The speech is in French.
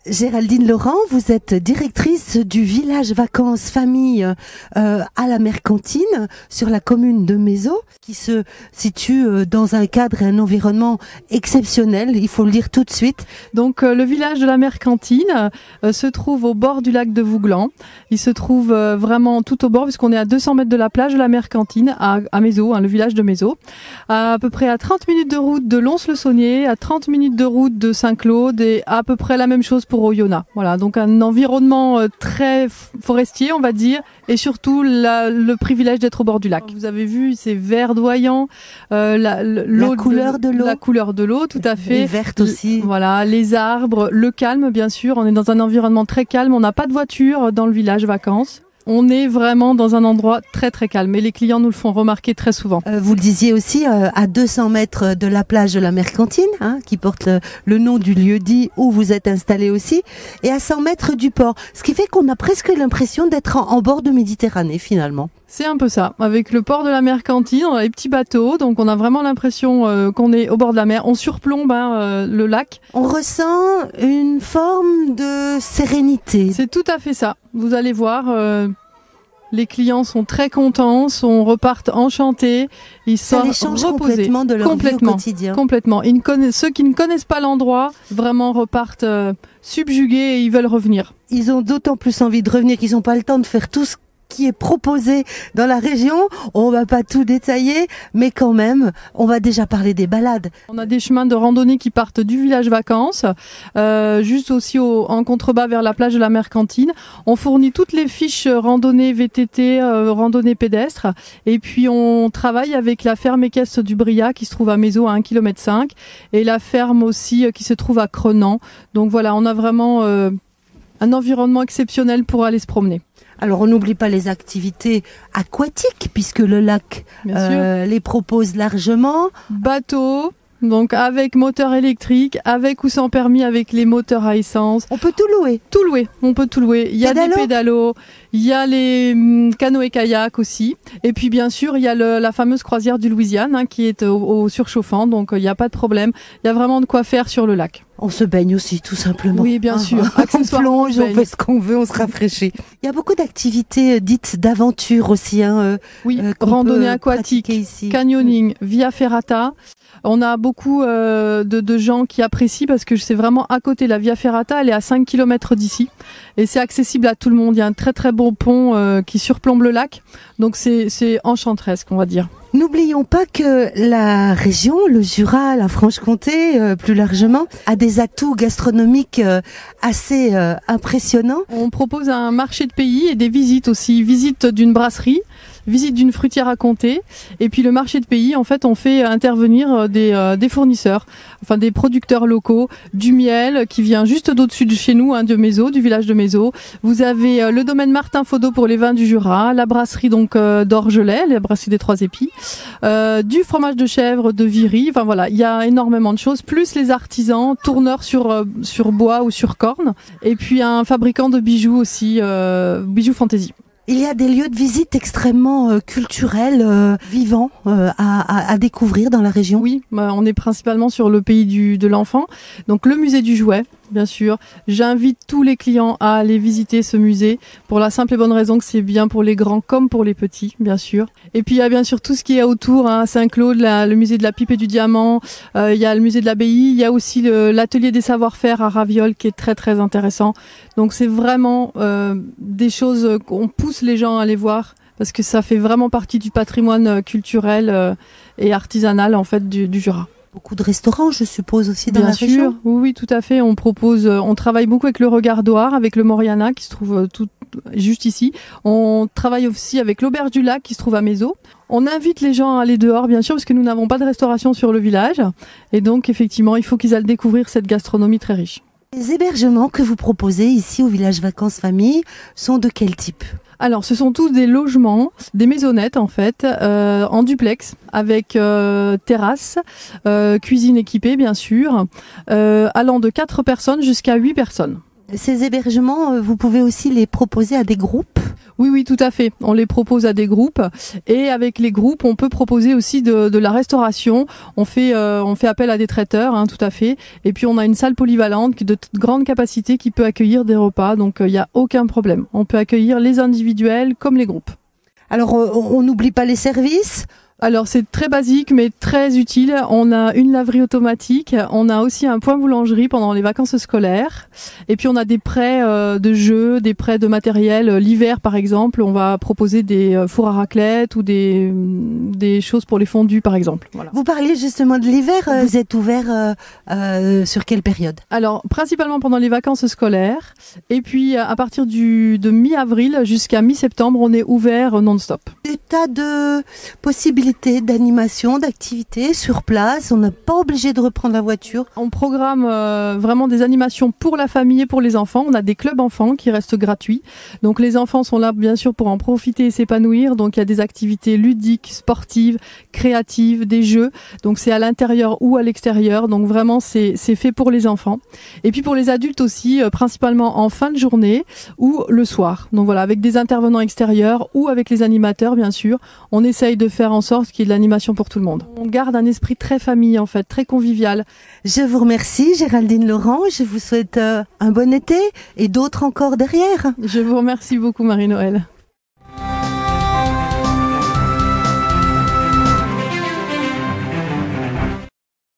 Géraldine Laurent, vous êtes directrice du village vacances famille à la Mercantine sur la commune de Mézeaux, qui se situe dans un cadre et un environnement exceptionnel, il faut le dire tout de suite. Donc le village de la Mercantine se trouve au bord du lac de Vouglan. Il se trouve vraiment tout au bord puisqu'on est à 200 mètres de la plage de la Mercantine à Mézeaux, le village de Mézeaux. À peu près à 30 minutes de route de Lons-le-Saunier, à 30 minutes de route de Saint-Claude et à peu près la même chose pour Oyonnax. Voilà, donc un environnement très forestier, on va dire, et surtout le privilège d'être au bord du lac. Vous avez vu, c'est verdoyant, la couleur de l'eau. La couleur de l'eau, tout à fait. Et verte aussi. Voilà, les arbres, le calme, bien sûr. On est dans un environnement très calme. On n'a pas de voiture dans le village vacances. On est vraiment dans un endroit très très calme et les clients nous le font remarquer très souvent. Vous le disiez aussi, à 200 mètres de la plage de la Mercantine, qui porte le nom du lieu-dit où vous êtes installé aussi, et à 100 mètres du port. Ce qui fait qu'on a presque l'impression d'être en bord de Méditerranée finalement. C'est un peu ça. Avec le port de la Mercantine, on a les petits bateaux, donc on a vraiment l'impression qu'on est au bord de la mer. On surplombe le lac. On ressent une forme de sérénité. C'est tout à fait ça. Vous allez voir, les clients sont très contents, repartent enchantés. Ils sont reposés complètement de leur vie au quotidien. Complètement. Ceux qui ne connaissent pas l'endroit, vraiment repartent subjugués et ils veulent revenir. Ils ont d'autant plus envie de revenir qu'ils n'ont pas le temps de faire tout ce qui est proposé dans la région. On va pas tout détailler, mais quand même, on va déjà parler des balades. On a des chemins de randonnée qui partent du village vacances, juste aussi en contrebas vers la plage de la Mercantine. On fournit toutes les fiches randonnée VTT, randonnée pédestre, et puis on travaille avec la ferme équestre du Briat qui se trouve à Mézeaux à 1,5 km, et la ferme aussi qui se trouve à Crenan. Donc voilà, on a vraiment un environnement exceptionnel pour aller se promener. Alors on n'oublie pas les activités aquatiques puisque le lac les propose largement. Bateau, donc avec moteur électrique, avec ou sans permis, avec les moteurs à essence. On peut tout louer. Tout louer, on peut tout louer. Il y a des pédalos, il y a les canoës-kayaks aussi. Et puis bien sûr, il y a la fameuse croisière du Louisiane qui est au surchauffant, donc il n'y a pas de problème. Il y a vraiment de quoi faire sur le lac. On se baigne aussi, tout simplement. Oui, bien sûr. On plonge, on fait ce qu'on veut, on se rafraîchit. Il y a beaucoup d'activités dites d'aventure aussi. Oui, randonnée aquatique, canyoning, via ferrata. On a beaucoup de gens qui apprécient parce que c'est vraiment à côté. La via ferrata, elle est à 5 km d'ici. Et c'est accessible à tout le monde. Il y a un très très beau pont qui surplombe le lac. Donc c'est enchanteresque, on va dire. N'oublions pas que la région, le Jura, la Franche-Comté, plus largement, a des atouts gastronomiques assez impressionnants. On propose un marché de pays et des visites aussi. Visite d'une brasserie, visite d'une fruitière à Comté. Et puis le marché de pays, en fait, on fait intervenir des fournisseurs, enfin des producteurs locaux, du miel qui vient juste d'au-dessus de chez nous, de Mézeaux, du village de Mézeaux. Vous avez le domaine Martin Faudot pour les vins du Jura, la brasserie donc d'Orgelet, la brasserie des Trois Épis. Du fromage de chèvre de Viry, enfin voilà, il y a énormément de choses, plus les artisans, tourneurs sur bois ou sur corne, et puis un fabricant de bijoux aussi, bijoux fantaisie. Il y a des lieux de visite extrêmement culturels, vivants, à découvrir dans la région. Oui, on est principalement sur le pays de l'enfant, donc le musée du jouet, bien sûr. J'invite tous les clients à aller visiter ce musée pour la simple et bonne raison que c'est bien pour les grands comme pour les petits, bien sûr. Et puis il y a bien sûr tout ce qui est autour, Saint-Claude, le musée de la pipe et du diamant, il y a le musée de l'abbaye, il y a aussi l'atelier des savoir-faire à Raviol qui est très très intéressant. Donc c'est vraiment des choses qu'on pousse les gens à aller voir parce que ça fait vraiment partie du patrimoine culturel et artisanal en fait du Jura. Beaucoup de restaurants, je suppose, aussi dans la région. Bien sûr, oui, tout à fait. On travaille beaucoup avec le Regard d'Oire, avec le Moriana qui se trouve juste ici. On travaille aussi avec l'Auberge du Lac qui se trouve à Mézeaux. On invite les gens à aller dehors, bien sûr, parce que nous n'avons pas de restauration sur le village. Et donc, effectivement, il faut qu'ils aillent découvrir cette gastronomie très riche. Les hébergements que vous proposez ici au village Vacances Famille sont de quel type ? Alors, ce sont tous des logements, des maisonnettes en fait, en duplex, avec terrasse, cuisine équipée bien sûr, allant de 4 personnes jusqu'à 8 personnes. Ces hébergements, vous pouvez aussi les proposer à des groupes? Oui, tout à fait. On les propose à des groupes et avec les groupes, on peut proposer aussi de la restauration. On fait appel à des traiteurs, hein, tout à fait. Et puis on a une salle polyvalente de grande capacité qui peut accueillir des repas. Donc il n'y a aucun problème. On peut accueillir les individuels comme les groupes. Alors on n'oublie pas les services? Alors c'est très basique mais très utile. On a une laverie automatique, on a aussi un point boulangerie pendant les vacances scolaires et puis on a des prêts de jeux, des prêts de matériel. L'hiver par exemple, on va proposer des fours à raclette ou des choses pour les fondus par exemple. Voilà. Vous parliez justement de l'hiver, vous êtes ouvert sur quelle période? Alors principalement pendant les vacances scolaires et puis à partir de mi-avril jusqu'à mi-septembre, on est ouvert non-stop. Des tas de possibilités d'animation, d'activités sur place. On n'est pas obligé de reprendre la voiture. On programme vraiment des animations pour la famille et pour les enfants. On a des clubs enfants qui restent gratuits. Donc les enfants sont là bien sûr pour en profiter et s'épanouir. Donc il y a des activités ludiques, sportives, créatives, des jeux. Donc c'est à l'intérieur ou à l'extérieur. Donc vraiment c'est fait pour les enfants. Et puis pour les adultes aussi, principalement en fin de journée ou le soir. Donc voilà, avec des intervenants extérieurs ou avec les animateurs bien sûr. On essaye de faire en sorte qu'il y ait de l'animation pour tout le monde. On garde un esprit très famille en fait, très convivial. Je vous remercie Géraldine Laurent, je vous souhaite un bon été et d'autres encore derrière. Je vous remercie beaucoup Marie-Noëlle.